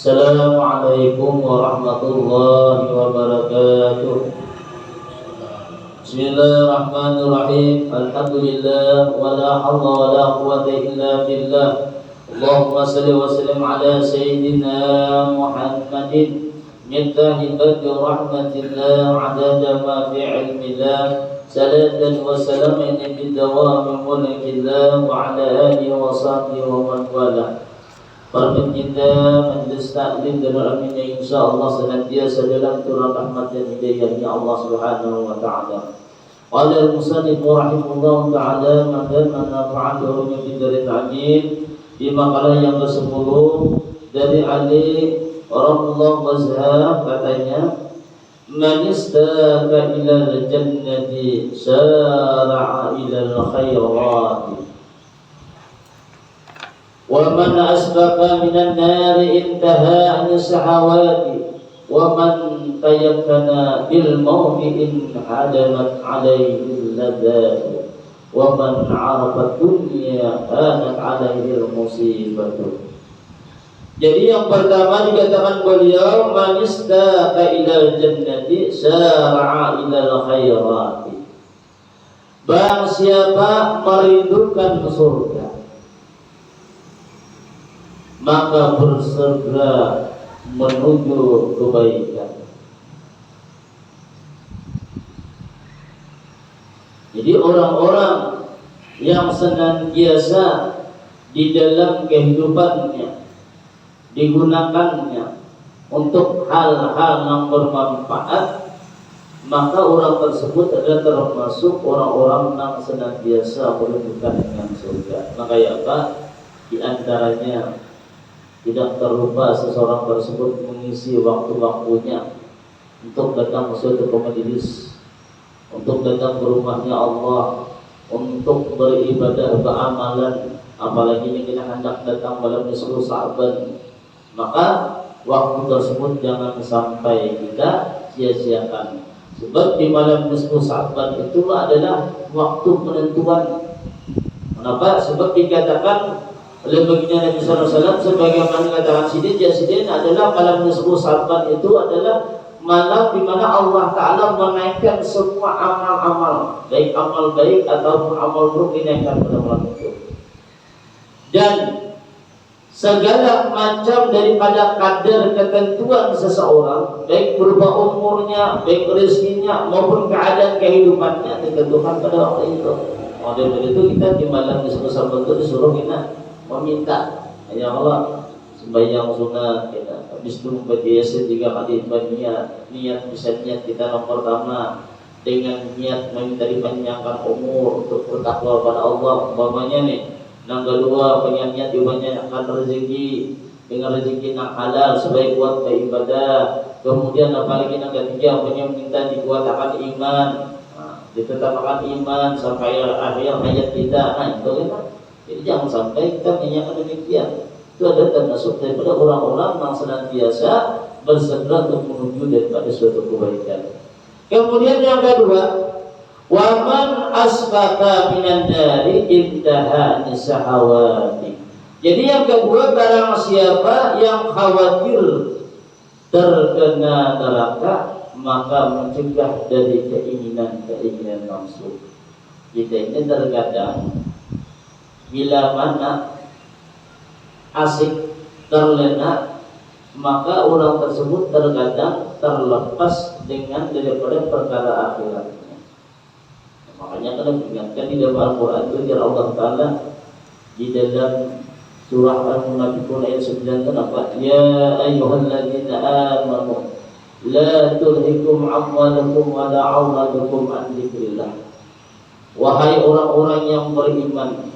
Assalamualaikum warahmatullahi wabarakatuh. Bismillahirrahmanirrahim. Alhamdulillah wa la hawla wa la quwwata illa billah. Allahumma salli wa sallim ala sayyidina Muhammadin miftahi badri rahmatillah adada ma fi ilmillah. Salatan wa salaman bidawami mulkillah wa ala alihi wa sahbihi wa man wala. Para pencinta majelis taklim dan aminnya insyaallah senantiasa dalam turun rahmat dan hidayahnya Allah Subhanahu wa taala. Qala al-musannif rahimahullah taala man nafa'ahu min dari ta'min di makalah yang ke-10 dari Ali Rahimahullah Wazhar katanya man istaka ila al-jannati sara'a ila al-khairat wa man asbaqa minan nari intaha an sahawati wa man tayakkana bil mawti in hadamat alaihi ladat wa man arafa dunya hanat alaihi al musibatu. Jadi yang pertama dikatakan beliau man istaka ila jannati sara'a ila al khairati. Barang siapa merindukan surga maka bersegera menuju kebaikan. Jadi orang-orang yang senantiasa di dalam kehidupannya digunakannya untuk hal-hal yang bermanfaat, maka orang tersebut adalah termasuk orang-orang yang senantiasa merindukan dengan surga. Maka ya Pak, di antaranya tidak terlupa seseorang tersebut mengisi waktu-waktunya untuk datang ke suatu majelis, untuk datang ke rumahnya Allah, untuk beribadah, beramalan. Apalagi ini kita hendak datang malam nisfu Sa'ban, maka waktu tersebut jangan sampai kita sia-siakan. Sebab di malam nisfu Sa'ban itu adalah waktu penentuan. Kenapa? Sebab dikatakan oleh baginda Nabi SAW sebagaimana katakan sidin adalah malam nisfu Sa'ban itu adalah malam di mana Allah Ta'ala menaikkan semua amal-amal, baik amal baik ataupun amal buruk, dinaikkan pada malam itu. Dan segala macam daripada kadar ketentuan seseorang, baik berupa umurnya, baik rezekinya maupun keadaan kehidupannya, ditentukan pada waktu itu. Oleh begitu kita di malam nisfu Sa'ban itu disuruh kita meminta, ya Allah, sembahyang sunat kita habis itu membaca Yasin 3 kali niat bisa niat kita yang pertama dengan niat meminta dipanjangkan umur untuk bertakwa pada Allah umpamanya nih. Yang kedua dengan niat dipanjangkan rezeki dengan rezeki yang halal supaya kuat beribadah. Kemudian apalagi yang ketiga meminta dikuatkan iman, ditetapkan iman sampai akhir hayat kita. Nah itu kan. Jadi jangan sampai kita menyanyikan demikian. Itu adalah termasuk daripada orang-orang yang senantiasa bersegera untuk menuju daripada suatu kebaikan. Kemudian yang kedua, waman asbaka minan dari intaha nisahawati. Jadi yang kedua, barang siapa yang khawatir terkena neraka maka mencegah dari keinginan nafsu. Kita ini terkadang bila mana asik terlena, maka orang tersebut terkadang terlepas dengan daripada perkara akhiratnya. Makanya kalau diingatkan di dalam Al-Quran itu Allah Ta'ala di dalam surah Al-Munafiqun ayat 9 apa? Ya ayyuhalladzina amanu la tulhikum amwalukum wa la auladukum an dzikrillah. Wahai orang-orang yang beriman,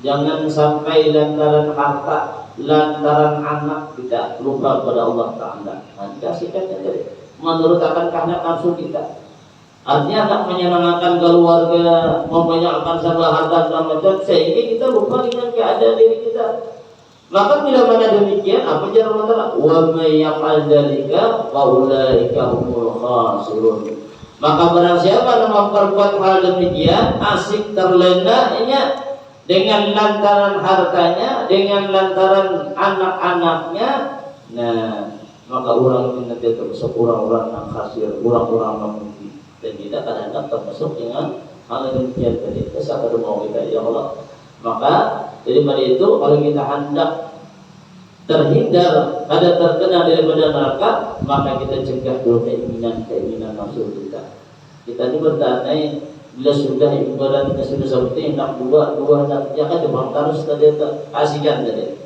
jangan sampai lantaran harta, lantaran anak kita lupa pada Allah Ta'ala. Nanti sikapnya dari menurut akan kehendak nafsu kita. Artinya tak menyenangkan keluarga, membanyakkan segala harta dan macam, sehingga kita lupa dengan keadaan diri kita. Maka bila mana demikian, apa jalan Allah? Wa may yaf'al dzalika fa ulaika humul khasirun. Maka barang siapa yang memperbuat hal demikian, asik terlenanya dengan lantaran hartanya, dengan lantaran anak-anaknya, Nah, maka orang ini nanti termasuk orang-orang yang khasir, orang-orang yang mungkin, dan kita kadang-kadang termasuk dengan hal yang demikian tadi. Kesal pada mau kita ya Allah. Maka daripada itu, kalau kita hendak terhindar, ada terkena daripada neraka, maka kita cegah dulu keinginan nafsu kita. Kita ini bertanya, bila sudah ibaratnya sudah seperti hendak dua hendak tiga kan demam terus tadi kasihkan tadi.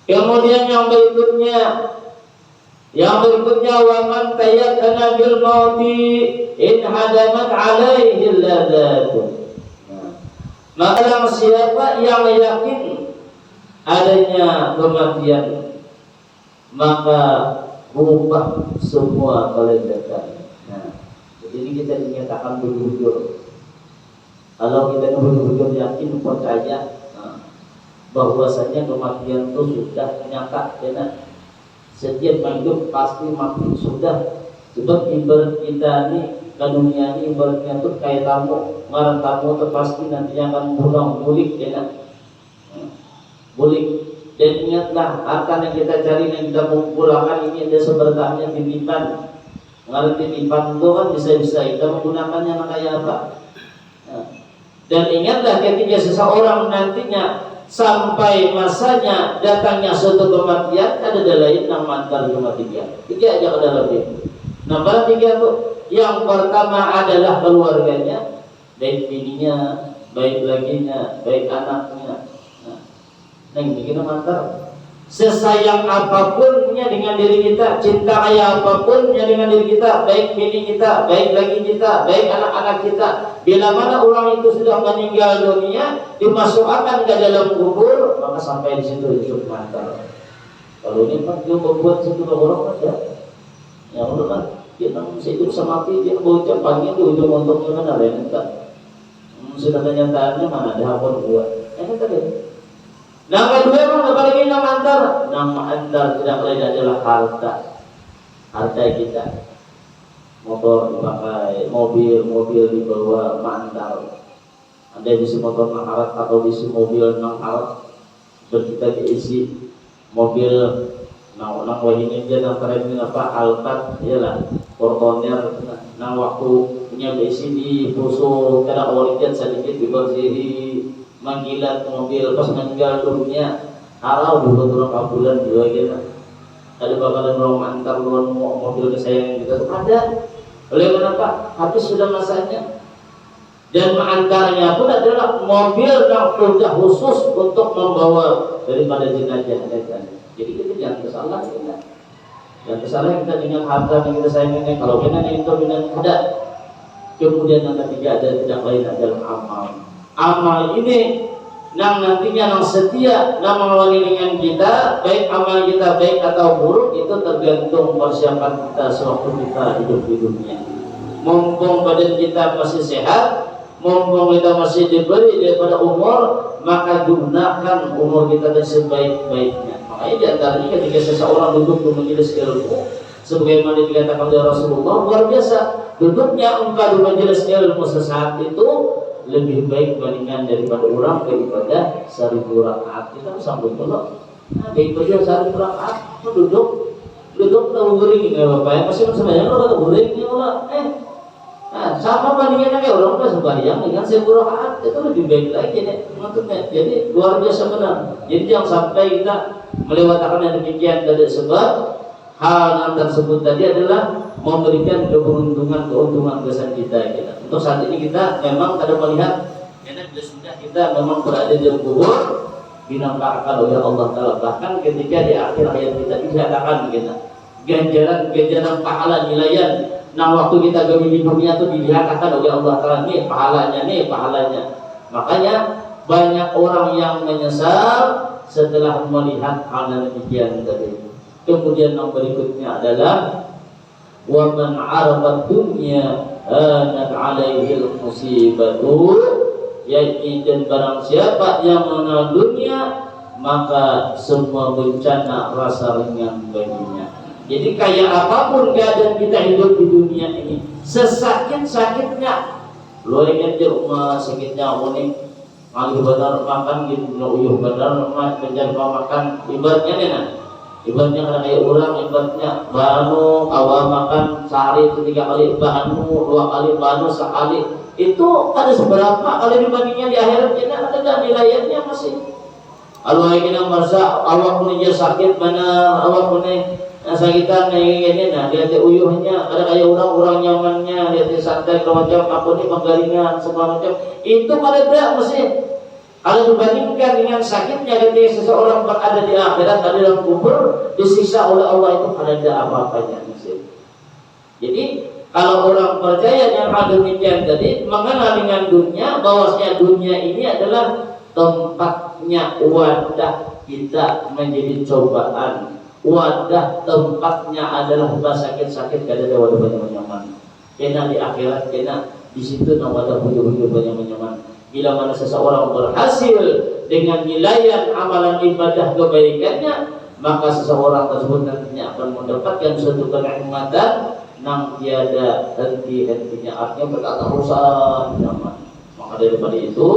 Kemudian yang berikutnya wa man tayakkana bil mauti in hadamat alaihi ladat. Maka siapa yang yakin adanya kematian, maka berubah semua kelezatan. Nah, jadi kita dinyatakan betul-betul. Kalau kita betul-betul yakin percaya bahwasanya kematian itu sudah nyata, ya, setiap hidup pasti mati sudah. Sebab ibarat kita ini ke dunia ini ibaratnya tuh kayak tamu, ngarang tamu itu pasti nantinya akan pulang bulik, ya, bulik. Dan ingatlah akan yang kita cari, yang kita kumpulkan ini ada sebenarnya titipan. Ngarang titipan itu kan bisa-bisa kita menggunakannya kayak apa. Dan ingatlah ketika seseorang nantinya sampai masanya datangnya suatu kematian, ada lain yang mantar kematian. Tiga aja ada lebih. Nah, pada tiga itu, yang pertama adalah keluarganya, baik bininya, baik lakinya, baik anaknya. Nah, ini kita mantar. Sesayang apapunnya dengan diri kita, cinta kayak apapunnya dengan diri kita, baik bini kita, baik laki kita, baik anak-anak kita. Bila mana orang itu sudah meninggal dunia, dimasukkan ke dalam kubur, maka sampai di situ itu mantar. Kalau ini kan dia membuat situ orang ada, ya udah kan dia masih hidup sama mati, dia bocah pagi itu ujung untungnya mana ada yang enggak. Sudah kenyataannya mana ada hapon buat, kan tadi. Nah, kedua mana paling nama antar tidak lain adalah harta kita. Motor dipakai, mobil dibawa mantar. Ada di motor mengharat atau di mobil mengharat. Kita diisi mobil, nah ini dia antara ini apa Alphard, iyalah Fortuner. Nah, waktu punya diisi di pusuh kena olikan sedikit dibersihi. Manggilat mobil pas meninggal dunia halau dulu turun bulan juga gitu. Ada bakalan orang antar luar mobil kesayangan kita ada. Oleh kenapa? Habis sudah masanya. Dan mengantarnya pun adalah mobil yang sudah khusus untuk membawa daripada jenazah. Jadi kita jangan kesalah kita. Jangan kesalah kita dengan harta yang kita sayangi. Kalau benar itu benar ada. Kemudian yang ketiga ada tidak lain adalah amal. Amal ini yang nantinya yang setia yang mengawali dengan kita, baik amal kita baik atau buruk, itu tergantung persiapan kita sewaktu kita hidup di dunia. Mumpung badan kita masih sehat, mumpung kita masih diberi daripada umur, maka gunakan umur kita dengan sebaik-baiknya. Makanya diantaranya ketika seseorang duduk di majelis ilmu, sebagaimana dikatakan oleh Rasulullah, luar biasa duduknya engkau di majelis ilmu sesaat itu lebih baik bandingkan daripada orang daripada 1000 rakaat. Kita sambung dulu. Nah, daripada 1000 rakaat duduk tahu guring ya Bapak ya. Pasti sebenarnya kalau tahu guring ya Allah. Nah, sama bandingannya kayak orang udah sembahyang dengan 1000 rakaat itu lebih baik lagi nih maksudnya. Jadi luar biasa benar. Jadi jangan sampai kita melewatkan yang demikian tadi, sebab hal tersebut tadi adalah memberikan keuntungan kesan kita. Untuk saat ini kita memang ada melihat, karena sudah kita memang berada di kubur, dinampakkan oleh Allah Taala. Bahkan ketika di akhir hayat kita dikatakan kita ganjaran pahala nilaian. Nah, waktu kita gawe di dunia itu dilihatkan oleh Allah Taala, nih pahalanya. Makanya banyak orang yang menyesal setelah melihat hal yang demikian tadi. Kemudian yang berikutnya adalah wa man 'arafa dunya anat 'alaihi musibatu, yaitu dan barang siapa yang mengenal dunia maka semua bencana rasa ringan baginya. Jadi kayak apapun keadaan kita hidup di dunia ini, sesakit-sakitnya lu ingat di rumah sakitnya unik ngalih benar makan gitu, uyuh benar menjaga makan ibaratnya nih. Ibaratnya karena kayak orang, ibaratnya banu awal makan sehari itu 3 kali, banu 2 kali, banu sekali, itu ada seberapa kali dibandingnya di akhirat. Ini ada nilainya masih. Kalau kita merasa awak punya sakit mana, awak punya sakitan ini, nah lihat uyuhnya, ada kayak orang nyamannya, lihat santai macam apa nih penggaringan segala macam, itu pada tidak mesti. Kalau dibandingkan dengan sakitnya ketika seseorang berada di akhirat, ada dalam kubur, disiksa oleh Allah, itu ada tidak apa-apanya mesti. Jadi kalau orang percaya yang ada demikian tadi, mengenal dengan dunia, bahwasanya dunia ini adalah tempatnya wadah kita menjadi cobaan, wadah tempatnya adalah sakit-sakit kada ada wadah banyak nyaman. Kena di akhirat, kena di situ wadah hujur-hujur banyak nyaman. Bila mana seseorang berhasil dengan nilaian amalan ibadah kebaikannya, maka seseorang tersebut nantinya akan mendapatkan suatu kenikmatan nang tiada henti-hentinya, artinya berkata rusak nyaman. Maka daripada itu,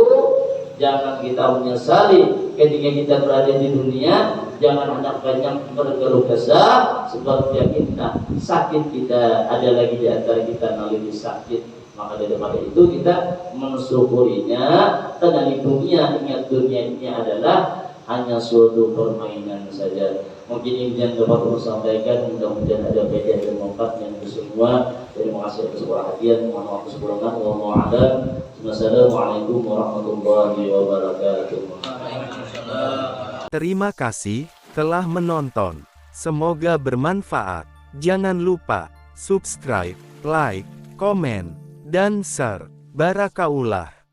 jangan kita menyesali ketika kita berada di dunia. Jangan hendak banyak berkeluh kesah, sebab yakinlah sakit kita ada lagi di antara kita yang lebih sakit. Maka daripada itu kita mensyukurinya, karena di dunia, ingat dunia ini adalah hanya suatu permainan saja. Mungkin ini yang dapat saya sampaikan, mudah-mudahan ada faedah dan manfaat yang semua. Terima kasih atas perhatian, mohon maaf kekurangan. Wassalamualaikum warahmatullahi wabarakatuh. Terima kasih telah menonton. Semoga bermanfaat. Jangan lupa subscribe, like, komen, dan share. Barakaullah.